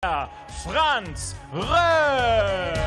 Franz Roetzsch.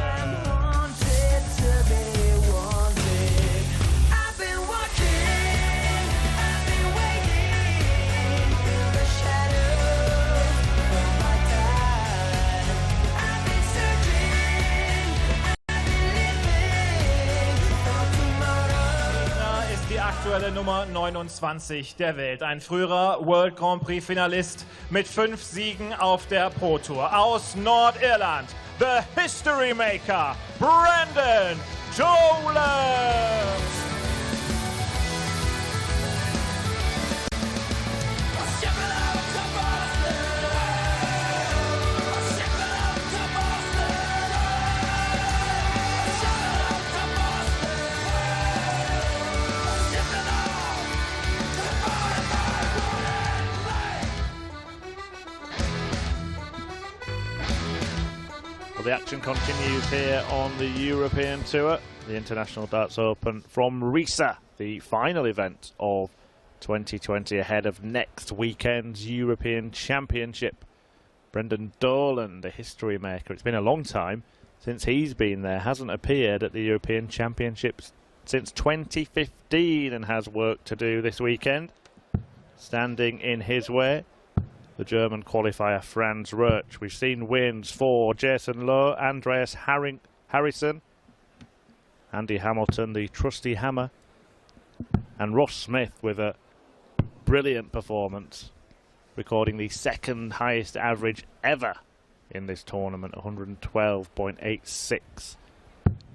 Die aktuelle Nummer 29 der Welt. Ein früherer World Grand Prix Finalist mit 5 Siegen auf der Pro Tour. Aus Nordirland, the History Maker, Brendan Dolan. Well, the action continues here on the European Tour, the International Darts Open from Roetzsch, the final event of 2020 ahead of next weekend's European Championship. Brendan Dolan, the history maker. It's been a long time since he's been there, hasn't appeared at the European Championships since 2015 and has work to do this weekend. Standing in his way, the German qualifier Franz Roetzsch. We've seen wins for Jason Lowe, Andreas Harrison, Andy Hamilton, the trusty hammer, and Ross Smith with a brilliant performance, recording the second highest average ever in this tournament, 112.86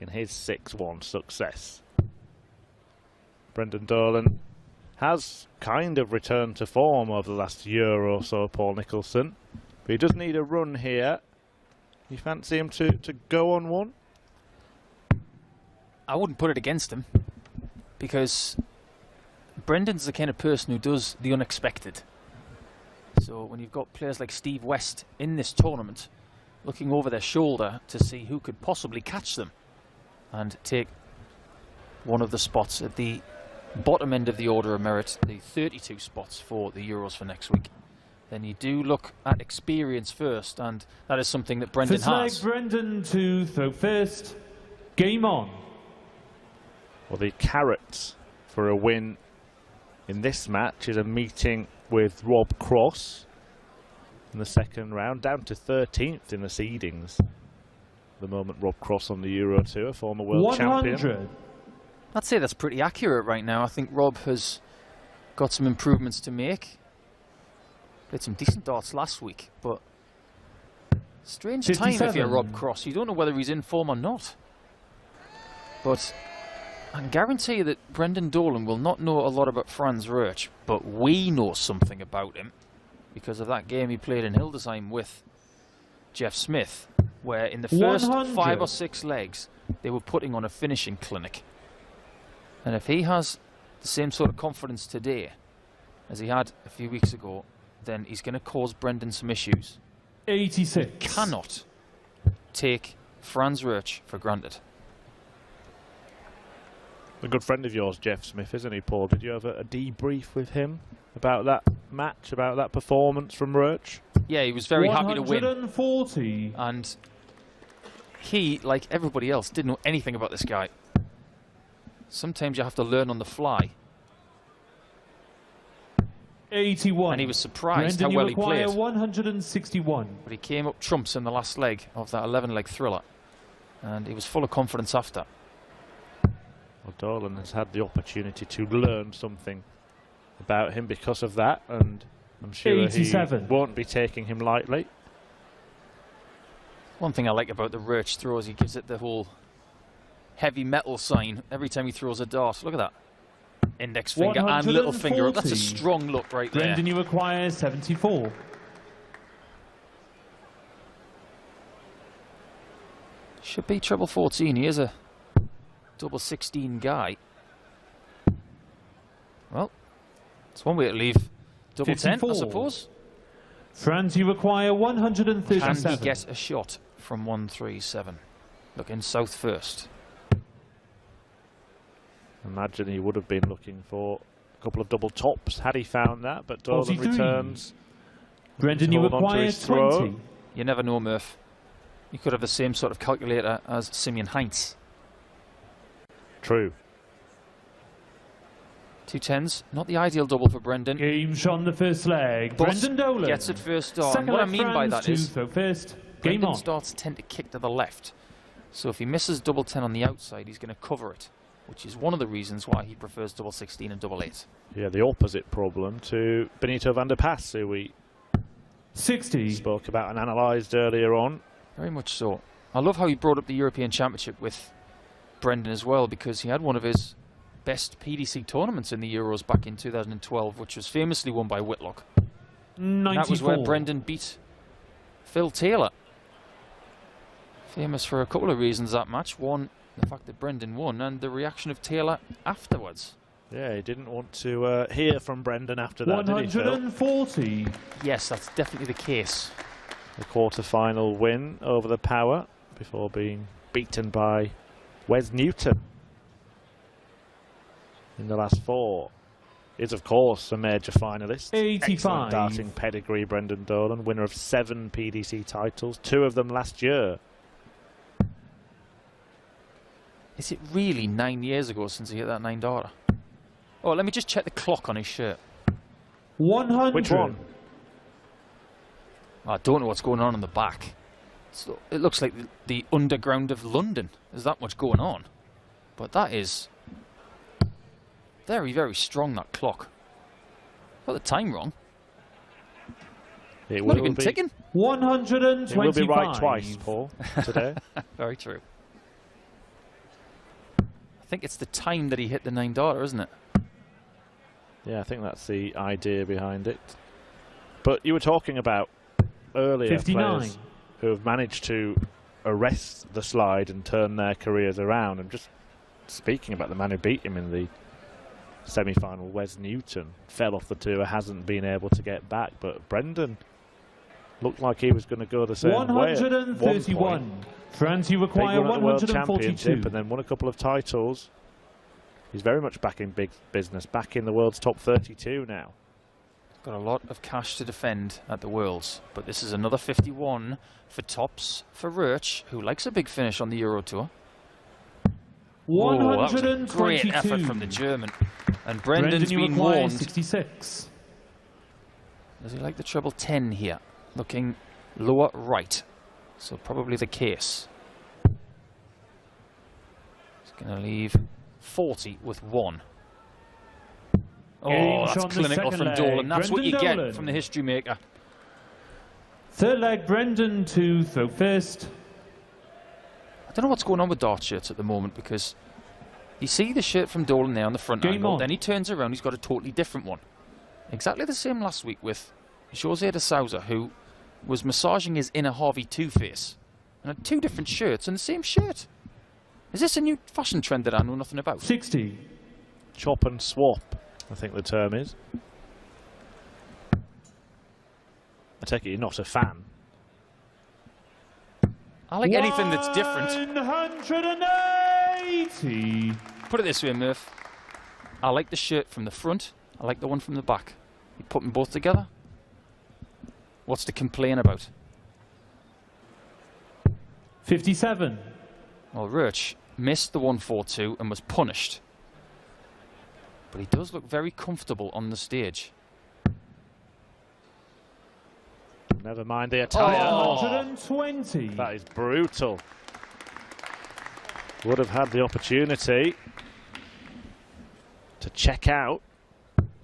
in his 6-1 success. Brendan Dolan has kind of returned to form over the last year or so, Paul Nicholson. But he does need a run here. You fancy him to go on one? I wouldn't put it against him, because Brendan's the kind of person who does the unexpected. So when you've got players like Steve West in this tournament, looking over their shoulder to see who could possibly catch them and take one of the spots at the bottom end of the order of merit, the 32 spots for the Euros for next week, then you do look at experience first, and that is something that Brendan has. Brendan to throw first. Game on. Well, the carrot for a win in this match is a meeting with Rob Cross in the second round, down to 13th in the seedings. At the moment, Rob Cross on the Euro Tour, former world 100. champion. I'd say that's pretty accurate right now. I think Rob has got some improvements to make. Played some decent darts last week, but strange 57. time if you're Rob Cross. You don't know whether he's in form or not. But I can guarantee you that Brendan Dolan will not know a lot about Franz Roetzsch, but we know something about him because of that game he played in Hildesheim with Jeff Smith, where in the first 100. 5 or 6 legs they were putting on a finishing clinic. And if he has the same sort of confidence today as he had a few weeks ago, then he's going to cause Brendan some issues. 86. You cannot take Franz Roetzsch for granted. A good friend of yours, Jeff Smith, isn't he, Paul? Did you have a debrief with him about that match, about that performance from Roetzsch? Yeah, he was very happy to win. 140. And he, like everybody else, didn't know anything about this guy. Sometimes you have to learn on the fly. 81. And he was surprised Brendan, how well he played. 161. But he came up trumps in the last leg of that 11-leg thriller. And he was full of confidence after. Well, Dolan has had the opportunity to learn something about him because of that, and I'm sure 87. he won't be taking him lightly. One thing I like about the Roetzsch throw is he gives it the whole heavy metal sign every time he throws a dart. Look at that. Index finger and little finger up. That's a strong look right there. Brendan, you require 74. Should be treble 14. He is a double 16 guy. Well, it's one way to leave double 10, I suppose. Franz, you require 137. Can he get a shot from 137? Looking south first. Imagine he would have been looking for a couple of double tops had he found that, but Dolan returns. Brendan, you require 20. You never know, Murph. You could have the same sort of calculator as Simeon Heinz. True. 2 10s, not the ideal double for Brendan. Game shot on the first leg. But Brendan Dolan gets it first on. Second What I leg, mean by France that is throw first. Game Brendan on. starts tend to kick to the left. So if he misses double 10 on the outside, he's going to cover it, which is one of the reasons why he prefers double 16 and double 8. Yeah, the opposite problem to Benito van der Pas, who we 60. spoke about and analysed earlier on. Very much so. I love how he brought up the European Championship with Brendan as well, because he had one of his best PDC tournaments in the Euros back in 2012, which was famously won by Whitlock. 94. That was where Brendan beat Phil Taylor. Famous for a couple of reasons, that match. One, the fact that Brendan won, and the reaction of Taylor afterwards. Yeah, he didn't want to hear from Brendan after that, did he, Phil? 140. Yes, that's definitely the case. The quarter-final win over the Power before being beaten by Wes Newton in the last 4. Is, of course, a major finalist. 85. Excellent darting pedigree, Brendan Dolan, winner of 7 PDC titles, 2 of them last year. Is it really 9 years ago since he hit that 9 darter? Oh, let me just check the clock on his shirt. 100. Which one? I don't know what's going on the back. So it looks like the underground of London. There's that much going on. But that is very, very strong, that clock. Got the time wrong. It Not will even be ticking. 125. It will be right twice, Paul, today. Very true. I think it's the time that he hit the 9 darter, isn't it? Yeah, I think that's the idea behind it. But you were talking about earlier 59. players who have managed to arrest the slide and turn their careers around. And just speaking about the man who beat him in the semi-final, Wes Newton, fell off the tour, hasn't been able to get back. But Brendan looked like he was going to go the same way. 131. France, you require Big one at the World 142. Championship and then won a couple of titles. He's very much back in big business, back in the world's top 32 now. Got a lot of cash to defend at the Worlds, but this is another 51 for tops for Roetzsch, who likes a big finish on the Euro Tour. Oh, that was a great effort from the German. And Brendan's been warned. 66. Does he like the treble 10 here? Looking lower right. So probably the case. He's going to leave 40 with 1. Oh, that's clinical from Dolan. That's what you get from the history maker. Third leg, Brendan to throw first. I don't know what's going on with dart shirts at the moment, because you see the shirt from Dolan there on the front angle, then he turns around, he's got a totally different one. Exactly the same last week with Jose de Souza, who was massaging his inner Harvey Two-Face and had 2 different shirts and the same shirt. Is this a new fashion trend that I know nothing about? 60. Chop and swap, I think the term is. I take it you're not a fan. I like anything that's different. 180. Put it this way, Murph. I like the shirt from the front. I like the one from the back. You put them both together. What's to complain about? 57. Well, Roetzsch missed the 142 and was punished. But he does look very comfortable on the stage. Never mind the attire. 120. That is brutal. Would have had the opportunity to check out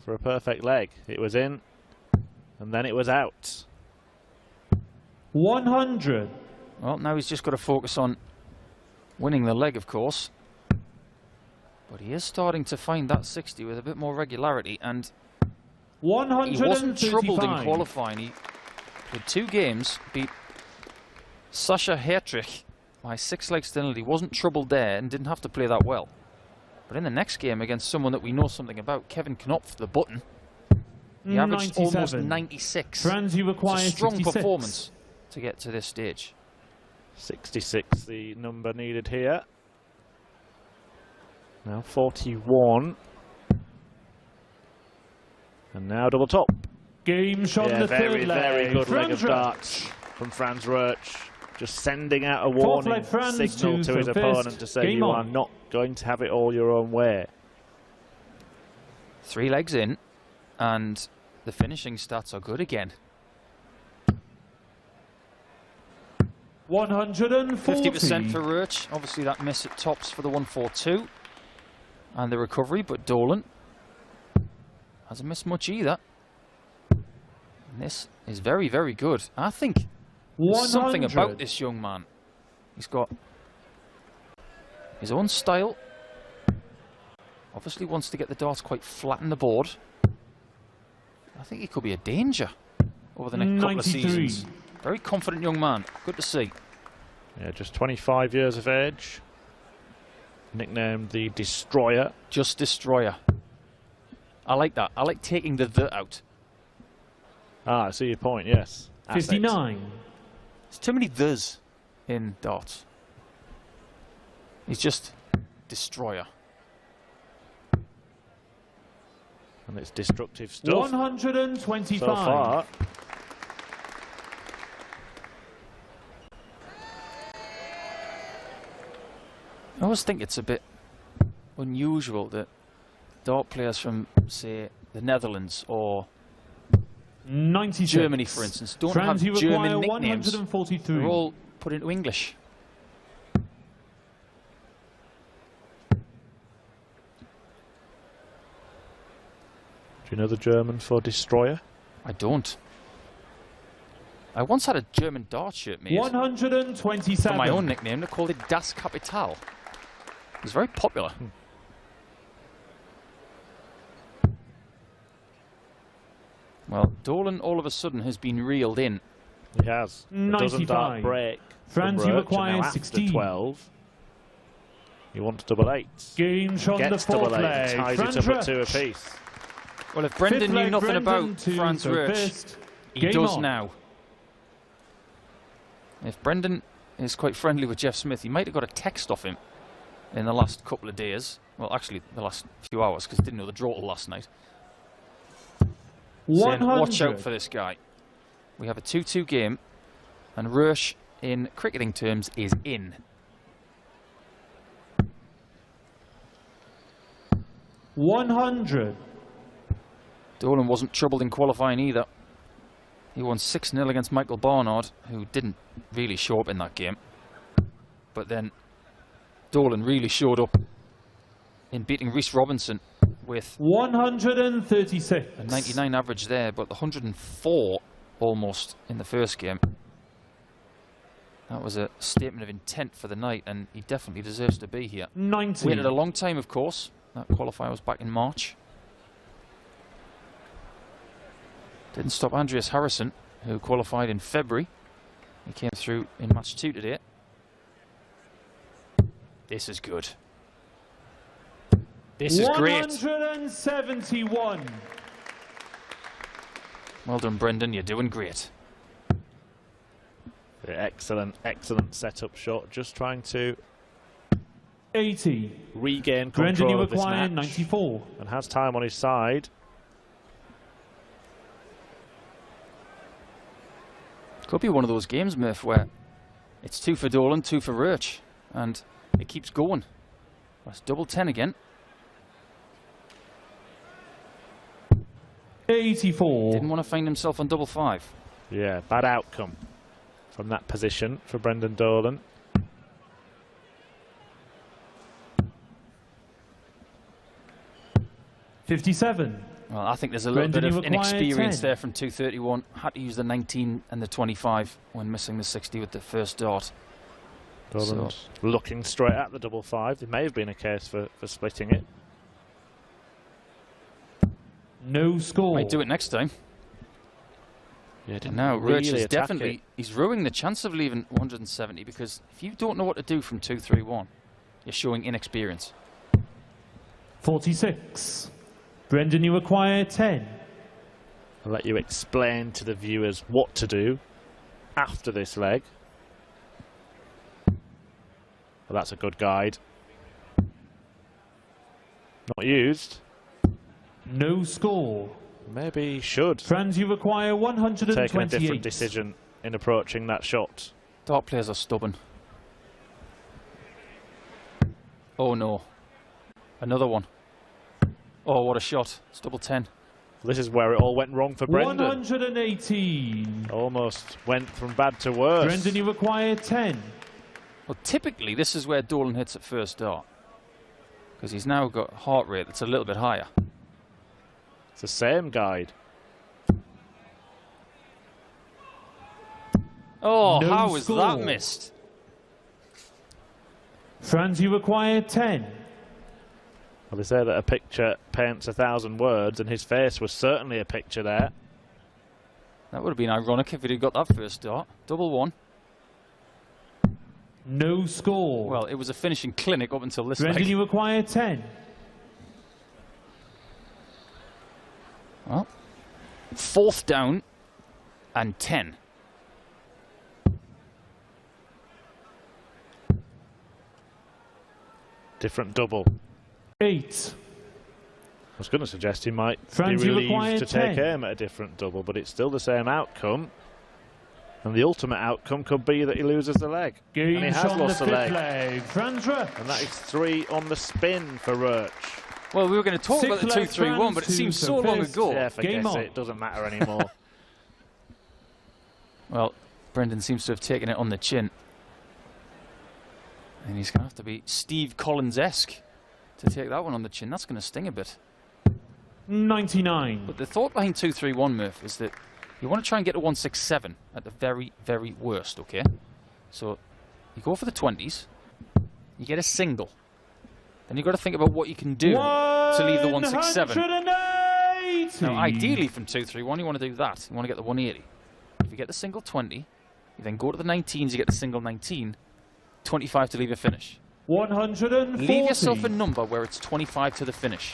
for a perfect leg. It was in, and then it was out. 100. Well, now he's just got to focus on winning the leg, of course. But he is starting to find that 60 with a bit more regularity, and he wasn't troubled in qualifying. He did 2 games, beat Sascha Hertrich by 6 legs to nil. He wasn't troubled there and didn't have to play that well. But in the next game against someone that we know something about, Kevin Knopf, the button, he averaged almost 96. Trans, you require it's a strong 66. performance to get to this stage. 66, the number needed here. Now 41. And now double top. Game shot Yeah, the third leg. very good leg of Roetzsch. darts. from Franz Roetzsch, just sending out a Fourth warning leg, Franz, signal to his opponent to say you are not going to have it all your own way. 3 legs in, and the finishing stats are good again. 140. 50% for Roetzsch. Obviously that miss at tops for the 142 and the recovery, but Dolan hasn't missed much either. And this is very, very good. I think there's something about this young man. He's got his own style. Obviously wants to get the darts quite flat on the board. I think he could be a danger over the next couple of seasons. Very confident young man. Good to see. Yeah, just 25 years of age. Nicknamed the Destroyer. Just Destroyer. I like that. I like taking the out. Ah, I see your point, yes. 59. There's too many the's in darts. He's just Destroyer. And it's destructive stuff. 125. So far. I always think it's a bit unusual that dart players from, say, the Netherlands or 96. Germany, for instance, don't Franz, have German nicknames. 143. They're all put into English. Do you know the German for Destroyer? I don't. I once had a German dart shirt made 127. for my own nickname. They called it Das Kapital. It was very popular. Well, Dolan all of a sudden has been reeled in. He has. It doesn't dart break. Franz, you acquire 16. 12. He wants double eights. Games on the Gets fourth double eight, leg. ties Franz it up at 2 Roetzsch. apiece. Well, if Brendan Fifth knew leg, nothing Brendan, about two, Franz so Roetzsch, first, he game does on. now. If Brendan is quite friendly with Jeff Smith, he might have got a text off him in the last couple of days. Well, actually, the last few hours, because he didn't know the draw till last night. Saying, watch out for this guy. We have a 2-2 game, and Roetzsch, in cricketing terms, is in. 100. Dolan wasn't troubled in qualifying either. He won 6-0 against Michael Barnard, who didn't really show up in that game. But then Dolan really showed up in beating Rhys Robinson with 136. a 99 average there, but the 104 almost in the first game. That was a statement of intent for the night, and he definitely deserves to be here. 90. Waited a long time, of course. That qualifier was back in March. Didn't stop Andreas Harrison, who qualified in February. He came through in match 2 today. This is good. This is great. 171. Well done, Brendan. You're doing great. Excellent, excellent setup shot. Just trying to 80. regain Brendan, control you of this acquire match. 94. And has time on his side. Could be one of those games, Murph, where it's 2 for Dolan, 2 for Roetzsch, and it keeps going. That's double 10 again. 84. Didn't want to find himself on double 5. Yeah, bad outcome from that position for Brendan Dolan. $57. Well, I think there's a little Brendan, bit you of acquire inexperience 10. there from 231. Had to use the 19 and the 25 when missing the 60 with the first dart. Dolan's looking straight at the double 5. There may have been a case for splitting it. No score. Might do it next time. Yeah, And now really Roetzsch is attack definitely, it. he's ruining the chance of leaving 170, because if you don't know what to do from 231, you're showing inexperience. 46. Brendan, you acquire 10. I'll let you explain to the viewers what to do after this leg. Well, that's a good guide. Not used. No score. Maybe he should Franz, you acquire take a different 128. decision in approaching that shot. Dart players are stubborn. Oh no. Another one. Oh, what a shot. It's double 10. This is where it all went wrong for Brendan. 118. Almost went from bad to worse. Brendan, you require 10. Well, typically, this is where Dolan hits at first dart. Because he's now got a heart rate that's a little bit higher. It's the same guide. Oh, No how was score. that missed? Franz, you require 10. Well, they say that a picture paints 1,000 words, and his face was certainly a picture there. That would have been ironic if he'd got that first dart. Double 1. No score. Well, it was a finishing clinic up until this Brendan, leg. you require 10. Well, 4th down and 10. Different double. 8. I was going to suggest he might Franz, be you require relieved to take 10. aim at a different double, but it's still the same outcome. And the ultimate outcome could be that he loses the leg. And he Game has on the lost the 5th leg. leg. Franz Roetzsch. And that is 3 on the spin for Roetzsch. Well, we were going to talk about the 6 2-3-1, leg but it Franz seems to so long first. ago. Yeah, forget Game on. it. It doesn't matter anymore. Well, Brendan seems to have taken it on the chin. And he's going to have to be Steve Collins-esque to take that one on the chin. That's going to sting a bit. 99. But the thought behind 2-3-1, Murph, is that you want to try and get to 167 at the very, very worst, okay? So you go for the 20s, you get a single. Then you've got to think about what you can do to leave the 167. 180. Now, ideally from 2-3-1, you want to do that. You want to get the 180. If you get the single 20, you then go to the 19s, you get the single 19, 25 to leave a finish. 140. Leave yourself a number where it's 25 to the finish.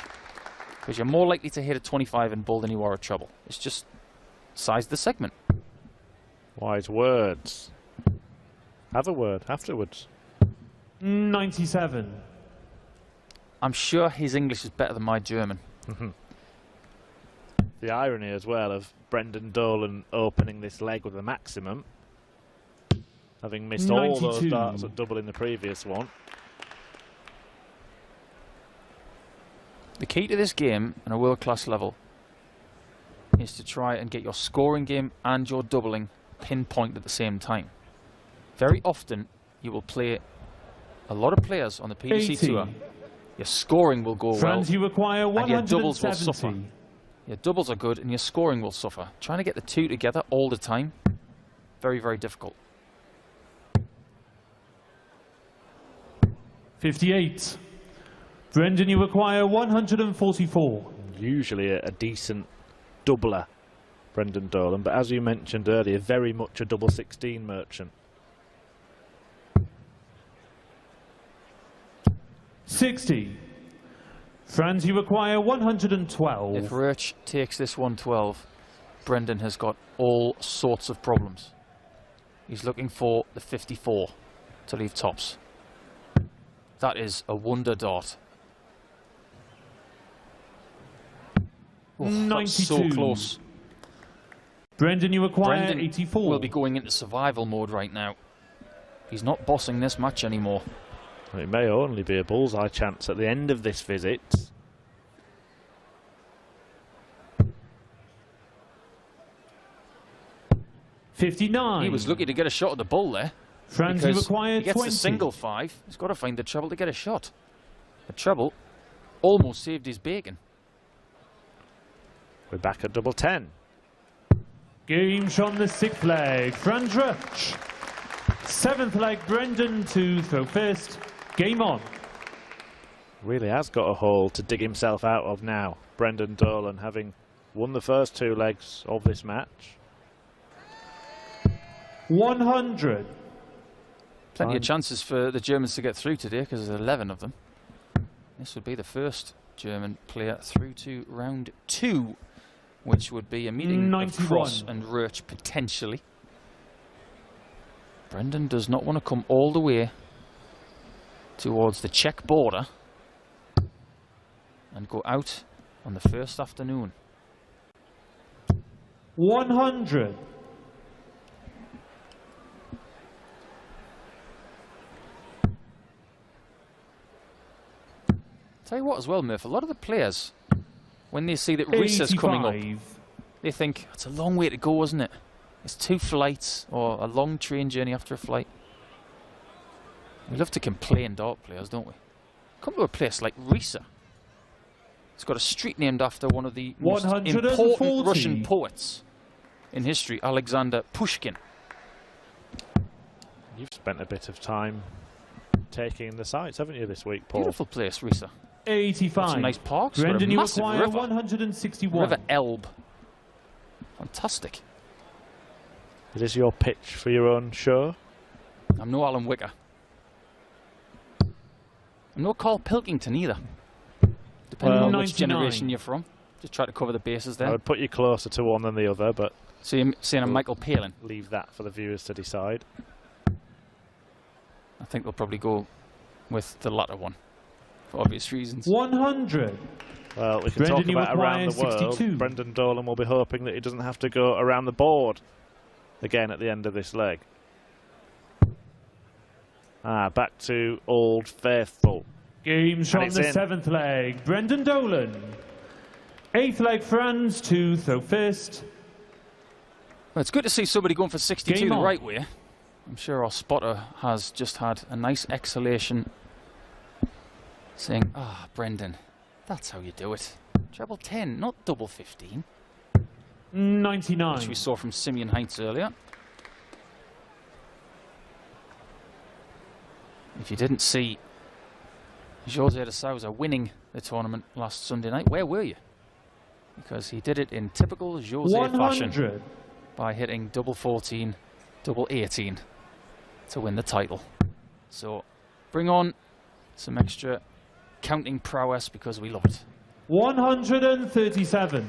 Because you're more likely to hit a 25 in bull than you are at treble. It's just size the segment. Wise words. Have a word afterwards. 97. I'm sure his English is better than my German. The irony as well of Brendan Dolan opening this leg with a maximum, having missed all those 92. darts at double in the previous one. The key to this game on a world-class level is to try and get your scoring game and your doubling pinpoint at the same time. Very often you will play a lot of players on the PDC 80. Tour. Your scoring will go Franz, well you require and your doubles will 170. suffer. Your doubles are good and your scoring will suffer. Trying to get the two together all the time, very, very difficult. 58. Brendan, you require 144. Usually a decent doubler, Brendan Dolan, but as you mentioned earlier, very much a double 16 merchant. 60. Franz, you require 112. If Roetzsch takes this 112, Brendan has got all sorts of problems. He's looking for the 54 to leave tops. That is a wonder dart. Oh, that's so 92. close. Brendan, you require Brendan 84. will be going into survival mode right now. He's not bossing this match anymore. It may only be a bullseye chance at the end of this visit. $59. He was lucky to get a shot at the bull there. Franz, you Because require he gets 20. the single 5. He's got to find the treble to get a shot. The treble almost saved his bacon. We're back at double 10. Games on the 6th leg. Franz Roetzsch. 7th leg, Brendan to throw first. Game on. Really has got a hole to dig himself out of now. Brendan Dolan, having won the first 2 legs of this match. 100. Plenty Fine. of chances for the Germans to get through today because there's 11 of them. This would be the first German player through to round 2, which would be a meeting 91. of Cross and Roetzsch potentially. Brendan does not want to come all the way towards the Czech border and go out on the first afternoon. 100. Tell you what as well, Murph, a lot of the players, when they see that Risa's coming up, they think, it's a long way to go, isn't it? It's 2 flights or a long train journey after a flight. We love to complain, dart players, don't we? Come to a place like Risa. It's got a street named after one of the most important Russian poets in history, Alexander Pushkin. You've spent a bit of time taking the sights, haven't you, this week, Paul? Beautiful place, Risa. 85. Some nice parks. Brendan, you massive acquire river. 161. River Elbe. Fantastic. Is this your pitch for your own show? I'm no Alan Wicker. I'm no Carl Pilkington either. Depending on which generation you're from. Just try to cover the bases there. I would put you closer to one than the other, but... So you're saying I'm Michael Palin? Leave that for the viewers to decide. I think they'll probably go with the latter one, for obvious reasons. 100. Well, we can Brendan, talk about around the 62. world. Brendan Dolan will be hoping that he doesn't have to go around the board again at the end of this leg. Back to Old Faithful. Games from the 7th leg. Brendan Dolan. 8th leg, Franz to throw first. Well, it's good to see somebody going for 62 the right way. I'm sure our spotter has just had a nice exhalation saying, Brendan, that's how you do it. Treble 10, not double 15. 99. Which we saw from Simeon Heinz earlier. If you didn't see Jose de Souza winning the tournament last Sunday night, where were you? Because he did it in typical Jose 100. fashion by hitting double 14, double 18 to win the title. So bring on some extra counting prowess because we love it. 137.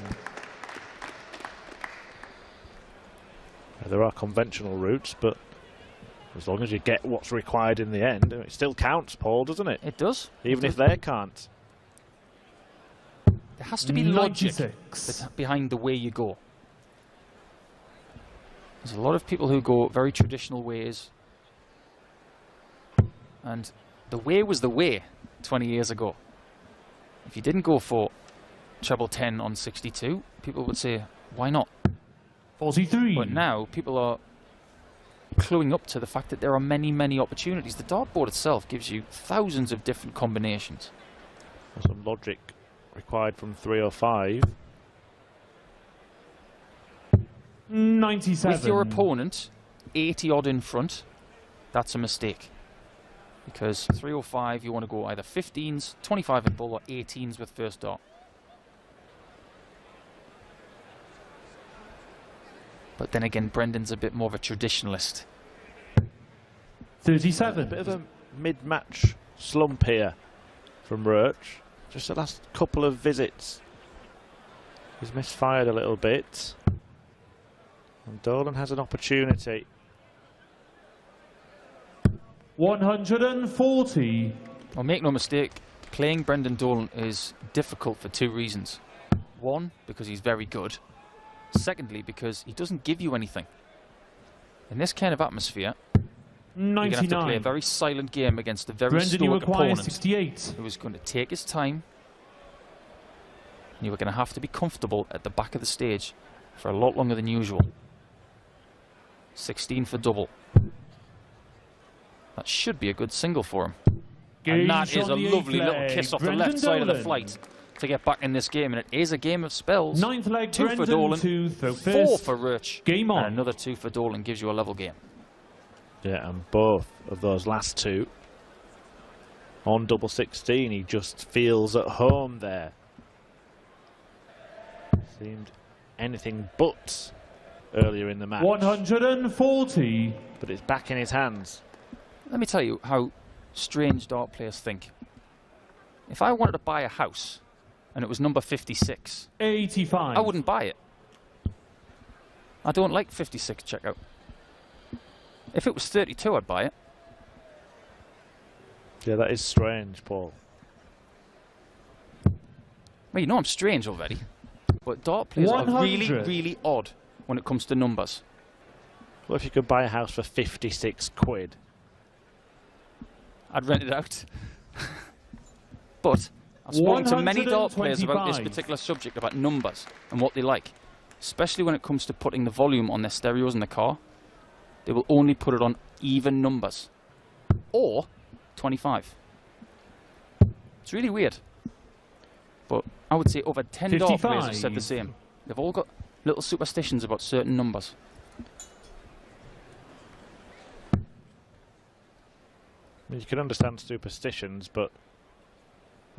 There are conventional routes, but as long as you get what's required in the end, it still counts, Paul, doesn't it? It does. Even if they can't. There has to be logic behind the way you go. There's a lot of people who go very traditional ways. And the way was the way 20 years ago. If you didn't go for treble 10 on 62, people would say, why not? 43. But now people are cluing up to the fact that there are many, many opportunities. The dartboard itself gives you thousands of different combinations. Some logic required from 305. 97. With your opponent 80 odd in front, that's a mistake. Because 305, you want to go either 15s, 25 in bull, or 18s with first dart. But then again, Brendan's a bit more of a traditionalist. 37. A bit of a mid-match slump here from Roetzsch. Just the last couple of visits, he's misfired a little bit. And Dolan has an opportunity. 140. Well, make no mistake, playing Brendan Dolan is difficult for 2 reasons. One, because he's very good. Secondly, because he doesn't give you anything. In this kind of atmosphere, 99. you're going to have to play a very silent game against a very stoic opponent 68. who is going to take his time. And you are going to have to be comfortable at the back of the stage for a lot longer than usual. 16 for double. That should be a good single for him. And that is a lovely little kiss off the left side of the flight to get back in this game. And it is a game of spells. 9th leg, 2 for Dolan, 4 for Roetzsch, game on. and another 2 for Dolan gives you a level game. Yeah, and both of those last 2 on double 16, he just feels at home there. Seemed anything but earlier in the match. 140. But it's back in his hands. Let me tell you how strange dart players think. If I wanted to buy a house and it was number 56, 85. I wouldn't buy it. I don't like 56 checkout. If it was 32, I'd buy it. Yeah, that is strange, Paul. Well, you know I'm strange already. But dart players 100. are really, really odd when it comes to numbers. What if you could buy a house for 56 quid? I'd rent it out. But I've spoken to many dart players about this particular subject, about numbers and what they like, especially when it comes to putting the volume on their stereos in the car. They will only put it on even numbers, or 25. It's really weird. But I would say over 10 dart players have said the same. They've all got little superstitions about certain numbers. You can understand superstitions, but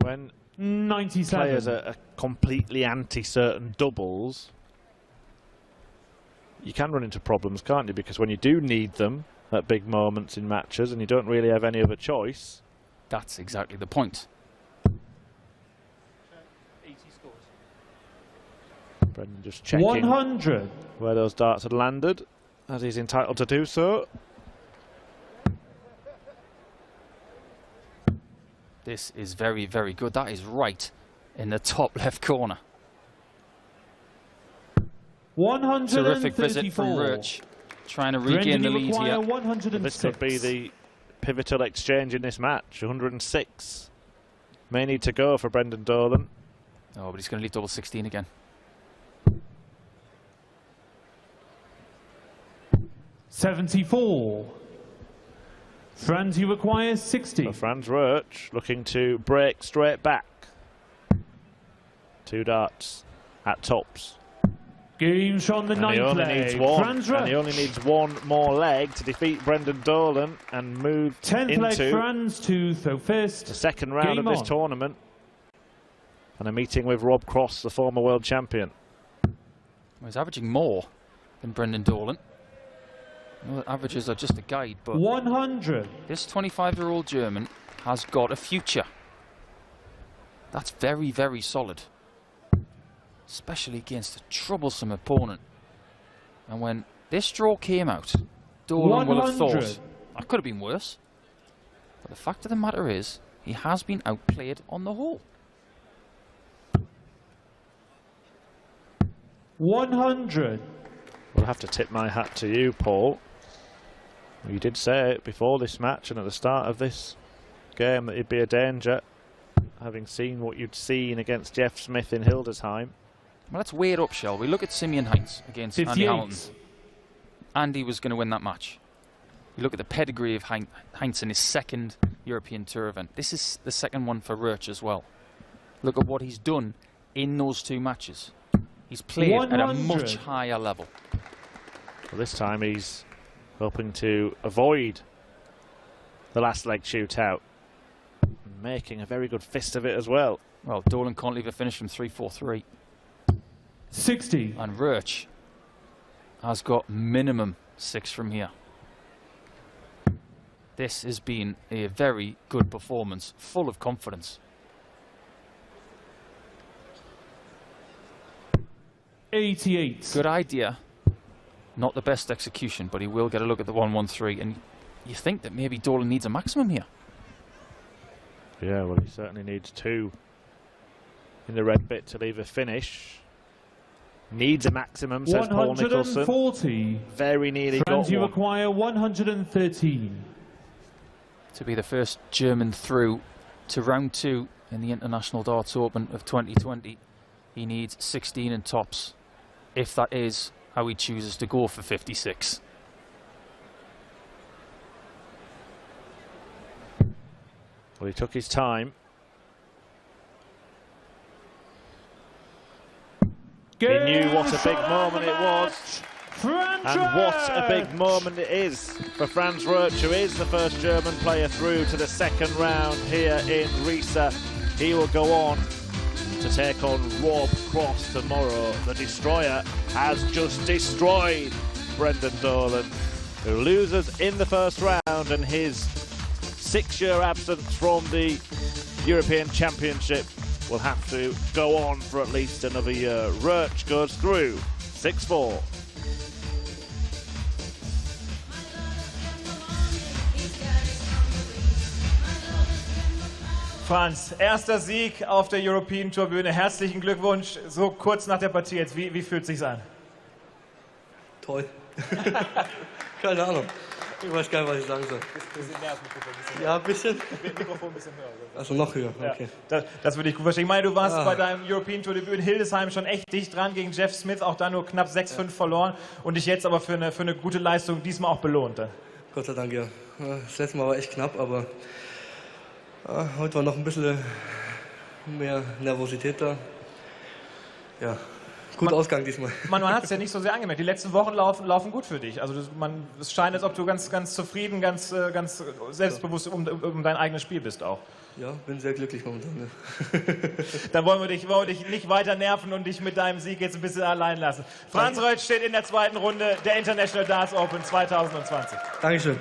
when 97. players are completely anti-certain doubles, you can run into problems, can't you? Because when you do need them at big moments in matches and you don't really have any other choice. That's exactly the point. Brendan just checking 100. where those darts had landed, as he's entitled to do so. This is very, very good. That is right in the top left corner. 134. Terrific visit from Roetzsch, trying to regain the lead here. 106. This could be the pivotal exchange in this match. 106 may need to go for Brendan Dolan. Oh, but he's going to leave double 16 again. 74. Franz, you require 60. So Franz Roetzsch looking to break straight back. 2 darts at tops. Game shot on the ninth And he only needs one more leg to defeat Brendan Dolan and move 10th leg into Franz to throw first. the second round Game of this on. tournament. And a meeting with Rob Cross, the former world champion. Well, he's averaging more than Brendan Dolan. I know that averages are just a guide, but 100. this 25-year-old German has got a future. That's very, very solid. Especially against a troublesome opponent. And when this draw came out, Dolan will have thought, that could have been worse. But the fact of the matter is, he has been outplayed on the whole. 100. We'll have to tip my hat to you, Paul. You did say it before this match and at the start of this game that he'd be a danger, having seen what you'd seen against Jeff Smith in Hildesheim. Well, let's weigh it up, shall we? Look at Simeon Heinz against 58. Andy Hamilton. Andy was going to win that match. You look at the pedigree of Heinz in his second European Tour event. This is the second one for Roetzsch as well. Look at what he's done in those 2 matches. He's played 100. at a much higher level. Well, this time he's hoping to avoid the last leg shootout, making a very good fist of it as well. Well, Dolan can't leave a finish from 3-4-3. 60. And Roetzsch has got minimum 6 from here. This has been a very good performance, full of confidence. 88. Good idea. Not the best execution, but he will get a look at the 1-1-3. And you think that maybe Dolan needs a maximum here. Yeah, well, he certainly needs 2 in the red bit to leave a finish. Needs a maximum, says Paul Nicholson. 140. Very nearly Franz, got you one. require 113. To be the first German through to round 2 in the International Darts Open of 2020, he needs 16 in tops, if that is how he chooses to go for 56. Well, he took his time. He knew what a big moment it was. And what a big moment it is for Franz Roetzsch, who is the first German player through to the second round here in Riesa. He will go on to take on Rob Cross tomorrow. The Destroyer has just destroyed Brendan Dolan, who loses in the first round, and his 6-year absence from the European Championship will have to go on for at least another year. Roetzsch goes through 6-4. Franz, erster Sieg auf der European Tour Bühne. Herzlichen Glückwunsch. So kurz nach der Partie jetzt. Wie fühlt es sich an? Toll. Keine Ahnung. Ich weiß gar nicht, was ich sagen soll. Bisschen näher ans Mikrofon. Ja, ein bisschen. Mikrofon ein bisschen höher. Also noch höher, okay. Ja, das würde ich gut verstehen. Ich meine, du warst bei deinem European Tour Debüt in Hildesheim schon echt dicht dran gegen Jeff Smith, auch da nur knapp 6:5 verloren und dich jetzt aber für eine gute Leistung diesmal auch belohnt. Gott sei Dank, ja. Das letzte Mal war echt knapp, aber heute war noch ein bisschen mehr Nervosität da. Ja, gut Ausgang diesmal. Man hat es ja nicht so sehr angemerkt. Die letzten Wochen laufen gut für dich. Also es scheint, als ob du ganz zufrieden, ganz selbstbewusst um dein eigenes Spiel bist auch. Ja, bin sehr glücklich momentan. Ja. Dann wollen wir dich nicht weiter nerven und dich mit deinem Sieg jetzt ein bisschen allein lassen. Franz Roetzsch steht in der zweiten Runde der International Darts Open 2020. Dankeschön.